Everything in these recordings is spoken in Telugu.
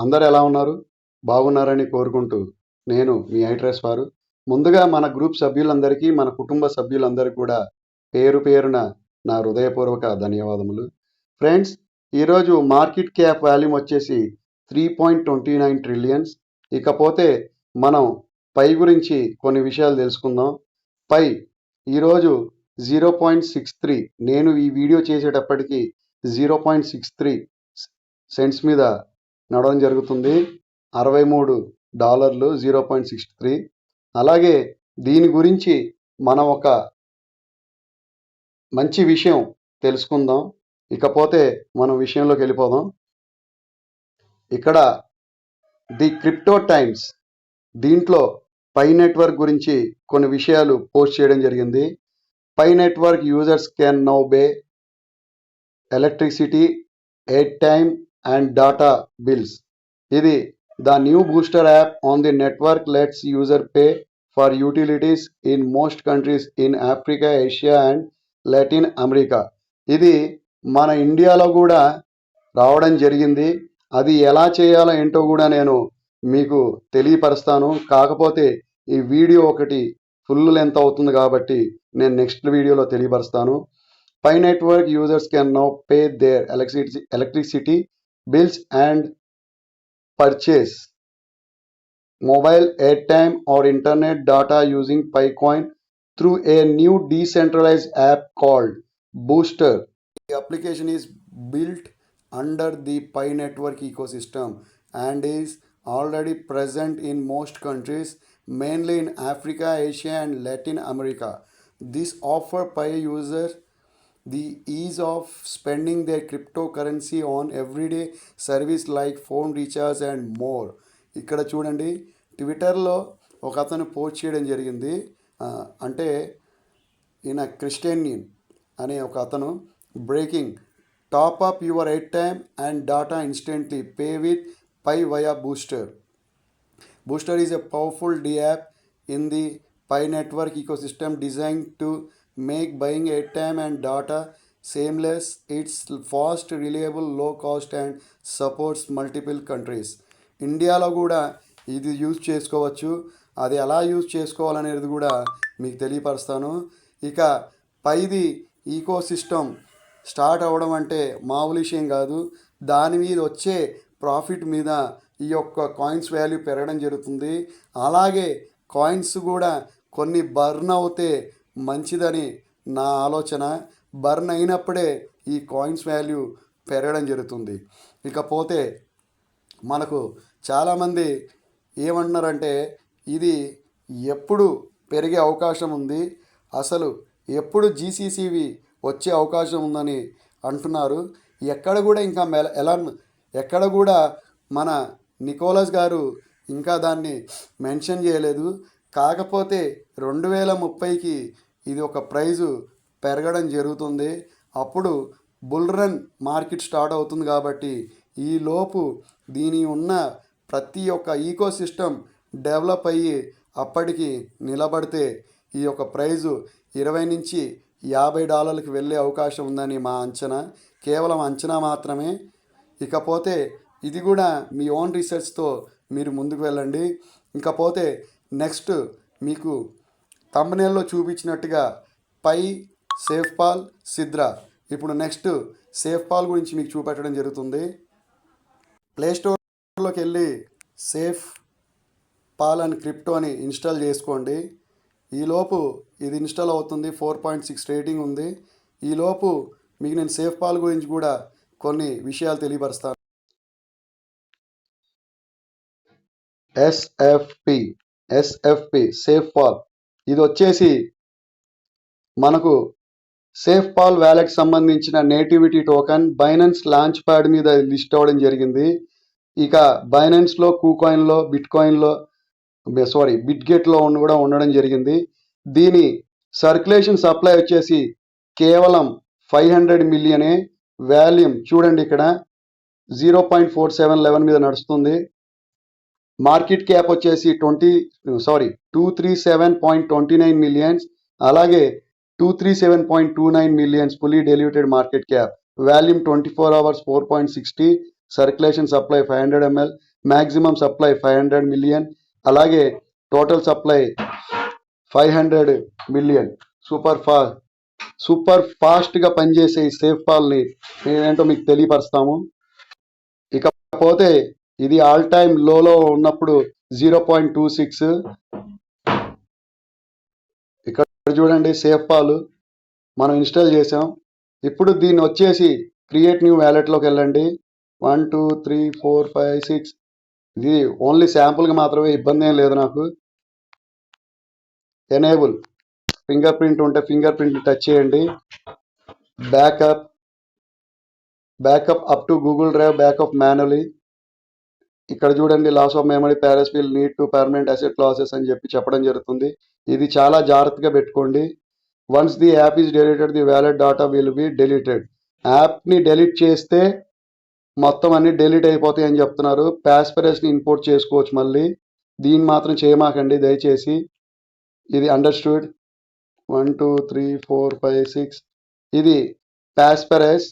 అందరు ఎలా ఉన్నారు? బాగున్నారని కోరుకుంటూ నేను మీ ఐట్రెస్ వారు. ముందుగా మన గ్రూప్ సభ్యులందరికీ, మన కుటుంబ సభ్యులందరికీ కూడా పేరు పేరున నా హృదయపూర్వక ధన్యవాదములు. ఫ్రెండ్స్, ఈరోజు మార్కెట్ క్యాప్ వాల్యూమ్ వచ్చేసి 3.29 ట్రిలియన్స్. ఇకపోతే మనం పై గురించి కొన్ని విషయాలు తెలుసుకుందాం. పై ఈరోజు 0.63, నేను ఈ వీడియో చేసేటప్పటికి 0.63 సెంట్స్ మీద నడవడం జరుగుతుంది. $63, 0.63. అలాగే దీని గురించి మనం ఒక మంచి విషయం తెలుసుకుందాం. ఇకపోతే మనం విషయంలోకి వెళ్ళిపోదాం. ఇక్కడ ది క్రిప్టో టైమ్స్ దీంట్లో పై నెట్వర్క్ గురించి కొన్ని విషయాలు పోస్ట్ చేయడం జరిగింది. Pi network users can now pay electricity, air time and data bills. ఇది the new booster app on the network lets user pay for utilities in most countries in Africa, Asia and Latin America. ఇది మన ఇండియాలో కూడా రావడం జరిగింది. అది ఎలా చేయాలో ఏంటో కూడా నేను మీకు తెలియపరుస్తాను. కాకపోతే ఈ వీడియో ఒకటి ఫుల్ లెంత్ అవుతుంది కాబట్టి నేను నెక్స్ట్ వీడియోలో తెలియపరుస్తాను. Pi network users can now pay their electricity bills and purchase mobile airtime or internet data using PiCoin through a new decentralized app called Booster. The application is built under the Pi network ecosystem and is already present in most countries, mainly in Africa, Asia and Latin America. This offers Pi users the ease of spending their cryptocurrency on everyday service like phone recharge and more. ఇక్కడ చూడండి, ట్విట్టర్లో ఒక అతను పోస్ట్ చేయడం జరిగింది. అంటే ఈయన క్రిస్టియన్ అనే ఒక అతను, breaking top up your airtime and data instantly pay with Pi via booster. Booster is a powerful DApp in the Pi network ecosystem designed to make buying airtime and data seamless. It's fast, reliable, low cost and supports multiple countries. ఇండియాలో కూడా ఇది యూజ్ చేసుకోవచ్చు. అది ఎలా యూజ్ చేసుకోవాలనేది కూడా మీకు తెలియపరుస్తాను. ఇక పైది ఈకో సిస్టమ్ స్టార్ట్ అవ్వడం అంటే మామూలు విషయం కాదు. దాని మీద వచ్చే ప్రాఫిట్ మీద ఈ యొక్క కాయిన్స్ వాల్యూ పెరగడం జరుగుతుంది. అలాగే కాయిన్స్ కూడా కొన్ని బర్న్ అవుతే మంచిదని నా ఆలోచన. బర్న్ అయినప్పుడే ఈ కాయిన్స్ వాల్యూ పెరగడం జరుగుతుంది. ఇకపోతే మనకు చాలామంది ఏమంటున్నారంటే ఇది ఎప్పుడు పెరిగే అవకాశం ఉంది, అసలు ఎప్పుడు జీసీసీవి వచ్చే అవకాశం ఉందని అంటున్నారు. ఎక్కడ కూడా ఇంకా ఎక్కడ కూడా మన నికోలస్ గారు ఇంకా దాన్ని మెన్షన్ చేయలేదు. కాకపోతే 2030కి ఇది ఒక ప్రైజు పెరగడం జరుగుతుంది. అప్పుడు బుల్ రన్ మార్కెట్ స్టార్ట్ అవుతుంది. కాబట్టి ఈలోపు దీని ఉన్న ప్రతి ఒక్క ఈకో సిస్టమ్ డెవలప్ అయ్యి అప్పటికి నిలబడితే ఈ యొక్క ప్రైజు $20-50 వెళ్ళే అవకాశం ఉందని మా అంచనా. కేవలం అంచనా మాత్రమే. ఇకపోతే ఇది కూడా మీ ఓన్ రీసెర్చ్తో మీరు ముందుకు వెళ్ళండి. ఇకపోతే నెక్స్ట్ మీకు థంబ్నెయిల్లో చూపించినట్టుగా పై, సేఫ్ పాల్, సిద్రా. ఇప్పుడు నెక్స్ట్ సేఫ్ పాల్ గురించి మీకు చూపెట్టడం జరుగుతుంది. ప్లేస్టోర్లోకి వెళ్ళి సేఫ్ పాల్ అని క్రిప్టో అని ఇన్స్టాల్ చేసుకోండి. ఈలోపు ఇది ఇన్స్టాల్ అవుతుంది. 4.6 రేటింగ్ ఉంది. ఈలోపు మీకు నేను సేఫ్ పాల్ గురించి కూడా కొన్ని విషయాలు తెలియపరుస్తాను. ఎస్ఎఫ్పి సేఫ్ పాల్ ఇది వచ్చేసి మనకు సేఫ్ పాల్ వ్యాలెట్ సంబంధించిన nativity token. Binance launch pad మీద లిస్ట్ అవ్వడం జరిగింది. ఇక బైనాన్స్లో, కూకాయిన్లో, బిట్గెట్లో కూడా ఉండడం జరిగింది. దీని సర్క్యులేషన్ సప్లై వచ్చేసి కేవలం 500 మిలియనే. వాల్యూమ్ చూడండి ఇక్కడ 0.4711 మీద నడుస్తుంది. మార్కెట్ క్యాప్ వచ్చేసి 237.29 మిలియన్స్. అలాగే 237.29 millions fully డెల్యూటెడ్ market cap. Volume 24 hours 4.60. Circulation supply 500 ml. Maximum supply 500 million. అలాగే టోటల్ సప్లై 500 మిలియన్. సూపర్ ఫాస్ట్గా పనిచేసే ఈ సేఫ్ పాల్ని ఏంటో మీకు తెలియపరుస్తాము. ఇకపోతే ఇది ఆల్ టైమ్ లోలో ఉన్నప్పుడు 0.26. ఇక్కడ చూడండి సేఫ్ పాలు మనం ఇన్స్టాల్ చేసాం. ఇప్పుడు దీన్ని వచ్చేసి క్రియేట్ న్యూ వ్యాలెట్లోకి వెళ్ళండి. 1 2 3 4 5 6. ఇది ఓన్లీ శాంపుల్గా మాత్రమే, ఇబ్బంది ఏం లేదు నాకు. ఎనేబుల్ ఫింగర్ ప్రింట్ ఉంటే ఫింగర్ ప్రింట్ టచ్ చేయండి. Backup up to Google drive, backup manually. ఇక్కడ చూడండి loss of memory, pairs will need to permanent asset losses అని చెప్పడం జరుగుతుంది. ఇది చాలా జాగ్రత్తగా పెట్టుకోండి. Once the app is deleted the wallet data will be deleted. యాప్ని డెలీట్ చేస్తే మొత్తం అన్ని డెలీట్ అయిపోతాయి అని చెప్తున్నారు. పాస్పరస్ని ఇంపోర్ట్ చేసుకోవచ్చు మళ్ళీ. దీన్ని మాత్రం చేయమాకండి దయచేసి. ఇది అండర్స్టూడ్. 1 2 3 4 5 6. ఇది పాస్పరస్.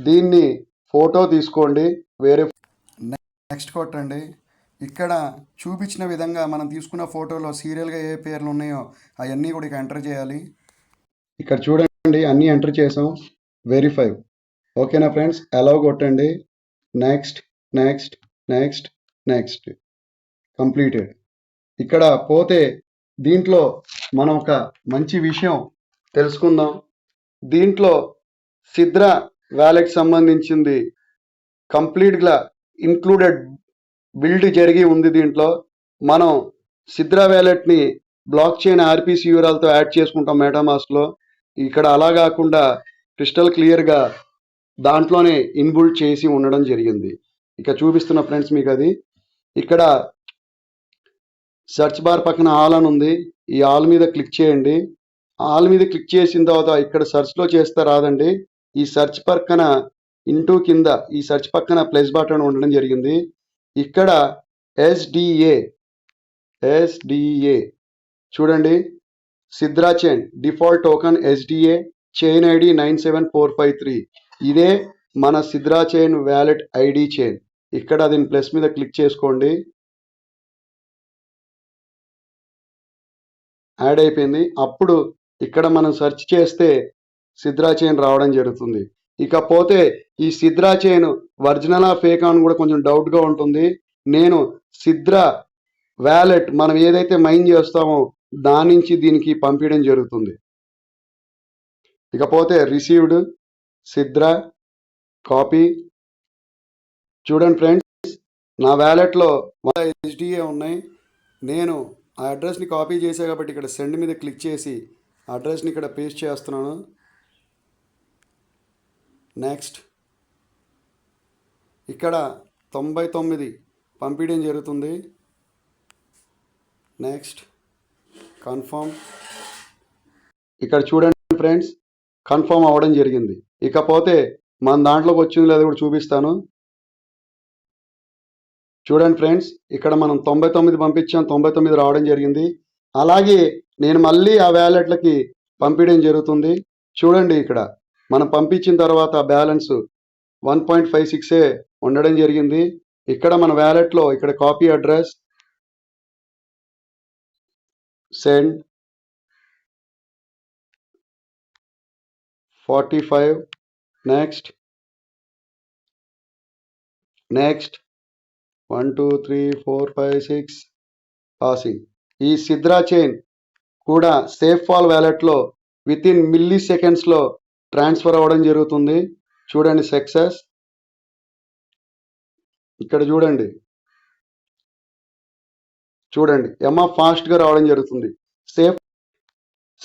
దీన్ని ఫోటో తీసుకోండి. వేరే నెక్స్ట్ కొట్టండి. ఇక్కడ చూపించిన విధంగా మనం తీసుకున్న ఫోటోలో సీరియల్గా ఏ పేర్లు ఉన్నాయో అవన్నీ కూడా ఇక ఎంటర్ చేయాలి. ఇక్కడ చూడండి అన్నీ ఎంటర్ చేసాం. వెరిఫై. ఓకేనా ఫ్రెండ్స్? అలౌ కొట్టండి. Next next next next completed. ఇక్కడ పోతే దీంట్లో మనం ఒక మంచి విషయం తెలుసుకుందాం. దీంట్లో సిద్రా వ్యాలెట్ సంబంధించింది కంప్లీట్గా ఇంక్లూడెడ్ బిల్డ్ జరిగి ఉంది. దీంట్లో మనం సిద్రా వ్యాలెట్ని బ్లాక్ చైన్ ఆర్పిసి యూరాలతో యాడ్ చేసుకుంటాం మెటామాస్క్లో. ఇక్కడ అలా కాకుండా క్రిస్టల్ క్లియర్గా దాంట్లోనే ఇన్బుల్ట్ చేసి ఉండడం జరిగింది. ఇక చూపిస్తున్న ఫ్రెండ్స్ మీకు అది. ఇక్కడ సెర్చ్ బార్ పక్కన ఆల్ అని ఉంది. ఈ ఆల్ మీద క్లిక్ చేయండి. ఆల్ మీద క్లిక్ చేసిన తర్వాత ఇక్కడ సెర్చ్లో చేస్తే రాదండి. ఈ సెర్చ్ పక్కన ఇంటూ కింద ఈ సెర్చ్ పక్కన ప్లస్ బటన్ ఉండడం జరిగింది. ఇక్కడ ఎస్డిఏ చూడండి. Sidra chain default token SDA chain ID 97453. ఇదే మన Sidra chain wallet ID chain. ఇక్కడ దీని ప్లస్ మీద క్లిక్ చేసుకోండి. యాడ్ అయిపోయింది. అప్పుడు ఇక్కడ మనం సెర్చ్ చేస్తే సిద్రా చైన్ రావడం జరుగుతుంది. ఇకపోతే ఈ సిద్రా చైన్ ఒరిజినల్ ఫేక్ అని కూడా కొంచెం డౌట్గా ఉంటుంది. నేను సిద్రా వ్యాలెట్ మనం ఏదైతే మైన్ చేస్తామో దాని నుంచి దీనికి పంపించడం జరుగుతుంది. ఇకపోతే రిసీవ్డ్ సిద్రా కాపీ. చూడండి ఫ్రెండ్స్, నా వ్యాలెట్లో ఎస్డిఏ ఉన్నాయి. నేను ఆ అడ్రస్ని కాపీ చేసా కాబట్టి ఇక్కడ సెండ్ మీద క్లిక్ చేసి అడ్రస్ని ఇక్కడ పేస్ట్ చేస్తున్నాను. నెక్స్ట్ ఇక్కడ 99 పంపించడం జరుగుతుంది. Next confirm. ఇక్కడ చూడండి ఫ్రెండ్స్, కన్ఫర్మ్ అవ్వడం జరిగింది. ఇకపోతే మన దాంట్లోకి వచ్చింది లేదా కూడా చూపిస్తాను. చూడండి ఫ్రెండ్స్, ఇక్కడ మనం 99 పంపించాం, 99 రావడం జరిగింది. అలాగే నేను మళ్ళీ ఆ వ్యాలెట్లకి పంపించడం జరుగుతుంది. చూడండి ఇక్కడ మనం పంపించిన తర్వాత బ్యాలెన్స్ 1.56 ఉండడం జరిగింది. ఇక్కడ మన వ్యాలెట్లో ఇక్కడ copy address send 45. Next 1 2 3 4 5 6 passing. ఈ సిద్రా చైన్ కూడా సేఫ్ ఫాల్ వ్యాలెట్లో విత్ ఇన్ మిల్లీ సెకండ్స్లో ట్రాన్స్ఫర్ అవ్వడం జరుగుతుంది. చూడండి సక్సెస్. ఇక్కడ చూడండి ఫాస్ట్గా రావడం జరుగుతుంది.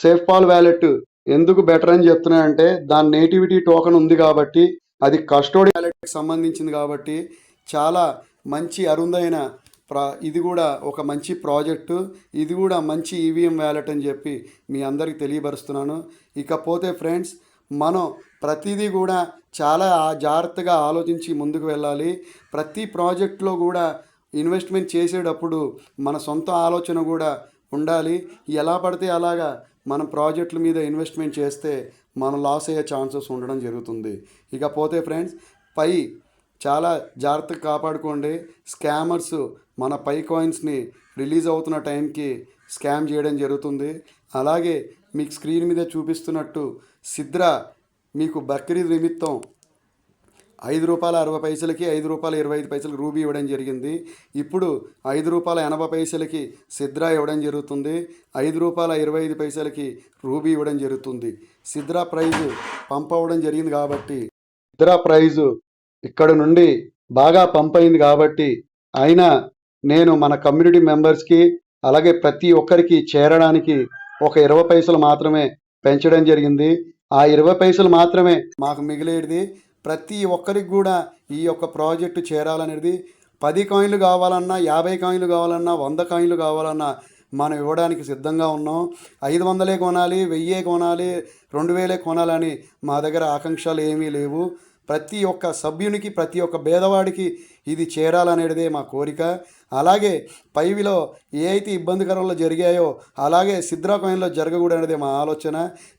సేఫ్ ఫాల్ వ్యాలెట్ ఎందుకు బెటర్ అని చెప్తున్నాయంటే దాని నేటివిటీ టోకెన్ ఉంది కాబట్టి, అది కస్టోడి వ్యాలెట్కి సంబంధించింది కాబట్టి చాలా మంచి అరుదైన ఇది కూడా ఒక మంచి ప్రాజెక్టు. ఇది కూడా మంచి ఈవీఎం వ్యాలెట్ అని చెప్పి మీ అందరికి తెలియపరుస్తున్నాను. ఇకపోతే ఫ్రెండ్స్, మనం ప్రతిదీ కూడా చాలా జాగ్రత్తగా ఆలోచించి ముందుకు వెళ్ళాలి. ప్రతి ప్రాజెక్ట్లో కూడా ఇన్వెస్ట్మెంట్ చేసేటప్పుడు మన సొంత ఆలోచన కూడా ఉండాలి. ఎలా పడితే అలాగా మనం ప్రాజెక్టుల మీద ఇన్వెస్ట్మెంట్ చేస్తే మనం లాస్ అయ్యే ఛాన్సెస్ ఉండడం జరుగుతుంది. ఇకపోతే ఫ్రెండ్స్, పై చాలా జాగ్రత్తగా కాపాడుకోండి. స్కామర్స్ మన పై కాయిన్స్ని రిలీజ్ అవుతున్న టైంకి స్కామ్ చేయడం జరుగుతుంది. అలాగే మీకు స్క్రీన్ మీద చూపిస్తున్నట్టు సిద్రా మీకు బక్రీద్ నిమిత్తం ₹5.60కి ₹5.25 రూబీ ఇవ్వడం జరిగింది. ఇప్పుడు ₹5.80కి సిద్రా ఇవ్వడం జరుగుతుంది. ₹5.25కి రూబీ ఇవ్వడం జరుగుతుంది. సిద్రా ప్రైజు పంప్ అవ్వడం జరిగింది కాబట్టి, సిద్రా ప్రైజు ఇక్కడ నుండి బాగా పంప్ అయింది కాబట్టి, అయినా నేను మన కమ్యూనిటీ మెంబర్స్కి అలాగే ప్రతి ఒక్కరికి చేరడానికి ఒక 20 పైసలు మాత్రమే పెంచడం జరిగింది. ఆ 20 పైసలు మాత్రమే మాకు మిగిలేది. ప్రతి ఒక్కరికి కూడా ఈ యొక్క ప్రాజెక్టు చేరాలనేది 10 కాయిన్లు కావాలన్నా, 50 కాయిన్లు కావాలన్నా, 100 కాయిన్లు కావాలన్నా మనం ఇవ్వడానికి సిద్ధంగా ఉన్నాం. 500 కొనాలి, 1000 కొనాలి, 2000 కొనాలని మా దగ్గర ఆకాంక్షలు ఏమీ లేవు. ప్రతి ఒక్క సభ్యునికి, ప్రతి ఒక్క పేదవాడికి ఇది చేరాలనేదే మా కోరిక. అలాగే పైవిలో ఏ అయితే ఇబ్బందికరంలో జరిగాయో అలాగే సిద్రా కాయిన్లో జరగకూడదనేదే మా ఆలోచన.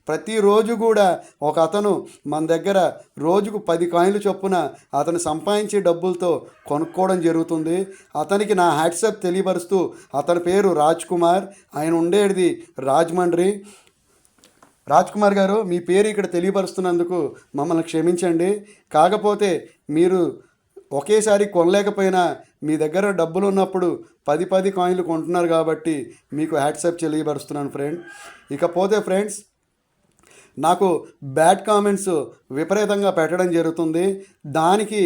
ప్రతిరోజు కూడా ఒక అతను మన దగ్గర రోజుకు 10 కాయిన్లు చొప్పున అతను సంపాదించే డబ్బులతో కొనుక్కోవడం జరుగుతుంది. అతనికి నా హ్యాట్సాప్ తెలియపరుస్తూ, అతని పేరు రాజ్ కుమార్, ఆయన ఉండేది రాజమండ్రి. రాజ్ కుమార్ గారు, మీ పేరు ఇక్కడ తెలియపరుస్తున్నందుకు మమ్మల్ని క్షమించండి. కాకపోతే మీరు ఒకేసారి కొనలేకపోయినా మీ దగ్గర డబ్బులు ఉన్నప్పుడు 10 కాయిన్లు కొంటున్నారు కాబట్టి మీకు హ్యాట్సాప్ తెలియపరుస్తున్నాను ఫ్రెండ్. ఇకపోతే ఫ్రెండ్స్, నాకు బ్యాడ్ కామెంట్స్ విపరీతంగా పెట్టడం జరుగుతుంది. దానికి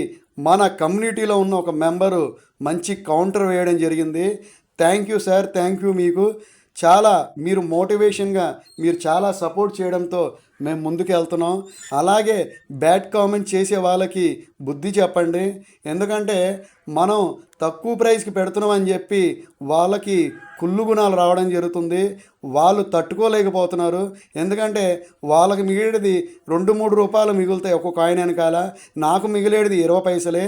మన కమ్యూనిటీలో ఉన్న ఒక మెంబరు మంచి కౌంటర్ వేయడం జరిగింది. Thank you sir, thank you. మీకు చాలా మీరు మోటివేషన్గా మీరు చాలా సపోర్ట్ చేయడంతో మేము ముందుకు వెళ్తున్నాం. అలాగే బ్యాడ్ కామెంట్ చేసే వాళ్ళకి బుద్ధి చెప్పండి. ఎందుకంటే మనం తక్కువ ప్రైస్కి పెడుతున్నాం అని చెప్పి వాళ్ళకి కుళ్ళు గుణాలు రావడం జరుగుతుంది. వాళ్ళు తట్టుకోలేకపోతున్నారు. ఎందుకంటే వాళ్ళకి మిగిలేది 2-3 రూపాయలు మిగులుతాయి ఒక్కొక్క కాయిన్ వెనకాల. నాకు మిగిలేది 20 పైసలే.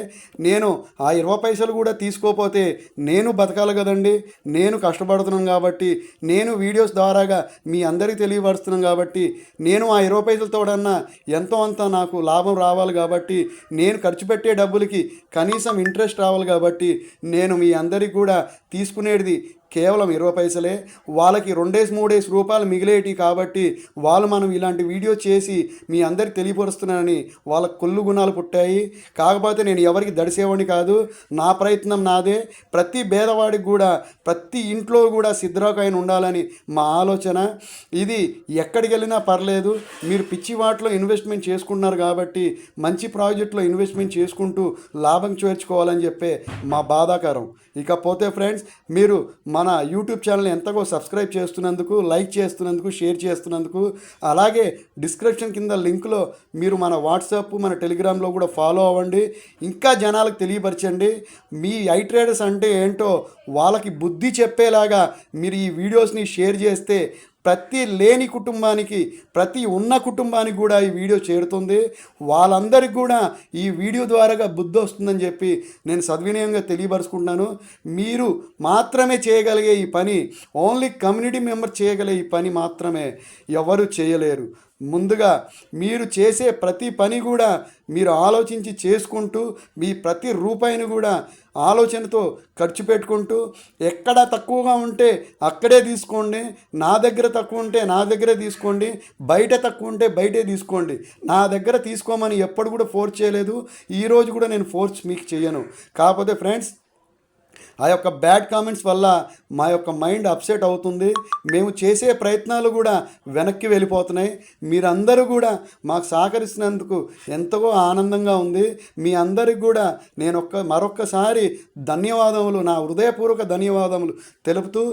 నేను ఆ 20 పైసలు కూడా తీసుకోపోతే నేను బతకాలి కదండి. నేను కష్టపడుతున్నాను కాబట్టి, నేను వీడియోస్ ద్వారాగా మీ అందరికీ తెలియపరుస్తున్నాను కాబట్టి, నేను ఆ 20 పైసలతోడన్నా ఎంతో అంత నాకు లాభం రావాలి కాబట్టి, నేను ఖర్చు పెట్టే డబ్బులకి కనీసం ఇంట్రెస్ట్ రావాలి కాబట్టి, నేను మీ అందరికీ కూడా తీసుకునేది కేవలం 20 పైసలే. వాళ్ళకి 2-3 రూపాయలు మిగిలేటి కాబట్టి వాళ్ళు మనం ఇలాంటి వీడియో చేసి మీ అందరికి తెలియపరుస్తున్నానని వాళ్ళ కొల్లు గుణాలు పుట్టాయి. కాకపోతే నేను ఎవరికి దడిసేవాడిని కాదు. నా ప్రయత్నం నాదే. ప్రతి పేదవాడికి కూడా, ప్రతి ఇంట్లో కూడా సిద్రా కాయిన్ ఉండాలని మా ఆలోచన. ఇది ఎక్కడికి వెళ్ళినా పర్లేదు, మీరు పిచ్చి వాటిలో ఇన్వెస్ట్మెంట్ చేసుకుంటున్నారు కాబట్టి మంచి ప్రాజెక్టులో ఇన్వెస్ట్మెంట్ చేసుకుంటూ లాభం చేర్చుకోవాలని చెప్పే మా బాధాకరం. ఇకపోతే ఫ్రెండ్స్, మీరు మన యూట్యూబ్ ఛానల్ని ఎంతగో సబ్స్క్రైబ్ చేస్తున్నందుకు, లైక్ చేస్తున్నందుకు, షేర్ చేస్తున్నందుకు, అలాగే డిస్క్రిప్షన్ కింద లింక్లో మీరు మన వాట్సాప్, మన టెలిగ్రామ్లో కూడా ఫాలో అవ్వండి. ఇంకా జనాలకు తెలియపరచండి. మీ ఐ ట్రేడర్స్ అంటే ఏంటో వాళ్ళకి బుద్ధి చెప్పేలాగా మీరు ఈ వీడియోస్ని షేర్ చేస్తే ప్రతి లేని కుటుంబానికి, ప్రతి ఉన్న కుటుంబానికి కూడా ఈ వీడియో చేరుతుంది. వాళ్ళందరికీ కూడా ఈ వీడియో ద్వారాగా బుద్ధి వస్తుందని చెప్పి నేను సద్వినయంగా తెలియపరుచుకుంటున్నాను. మీరు మాత్రమే చేయగలిగే ఈ పని, ఓన్లీ కమ్యూనిటీ మెంబర్ చేయగలిగే ఈ పని మాత్రమే, ఎవరు చేయలేరు. ముందుగా మీరు చేసే ప్రతి పని కూడా మీరు ఆలోచించి చేసుకుంటూ, మీ ప్రతి రూపాయిని కూడా ఆలోచనతో ఖర్చు పెట్టుకుంటూ, ఎక్కడ తక్కువగా ఉంటే అక్కడే తీసుకోండి. నా దగ్గర తక్కువ ఉంటే నా దగ్గరే తీసుకోండి. బయట తక్కువ ఉంటే బయటే తీసుకోండి. నా దగ్గర తీసుకోమని ఎప్పుడు కూడా ఫోర్స్ చేయలేదు. ఈరోజు కూడా నేను ఫోర్స్ మీకు చేయను. కాకపోతే ఫ్రెండ్స్, ఆ యొక్క బ్యాడ్ కామెంట్స్ వల్ల మా యొక్క మైండ్ అప్సెట్ అవుతుంది. మేము చేసే ప్రయత్నాలు కూడా వెనక్కి వెళ్ళిపోతున్నాయి. మీరందరూ కూడా మాకు సహకరిస్తున్నందుకు ఎంతో ఆనందంగా ఉంది. మీ అందరికి కూడా నేను మరొక్కసారి ధన్యవాదములు, నా హృదయపూర్వక ధన్యవాదములు తెలుపుతూ,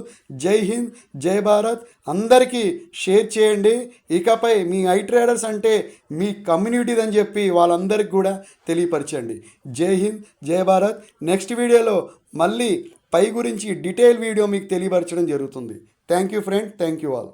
జై హింద్, జై భారత్. అందరికీ షేర్ చేయండి. ఇకపై మీ ఐ ట్రేడర్స్ అంటే మీ కమ్యూనిటీదని చెప్పి వాళ్ళందరికీ కూడా తెలియపరచండి. జై హింద్, జై భారత్. నెక్స్ట్ వీడియోలో మళ్ళీ పై గురించి డీటెయిల్ వీడియో మీకు తెలియపరచడం జరుగుతుంది. Thank you friend, thank you all.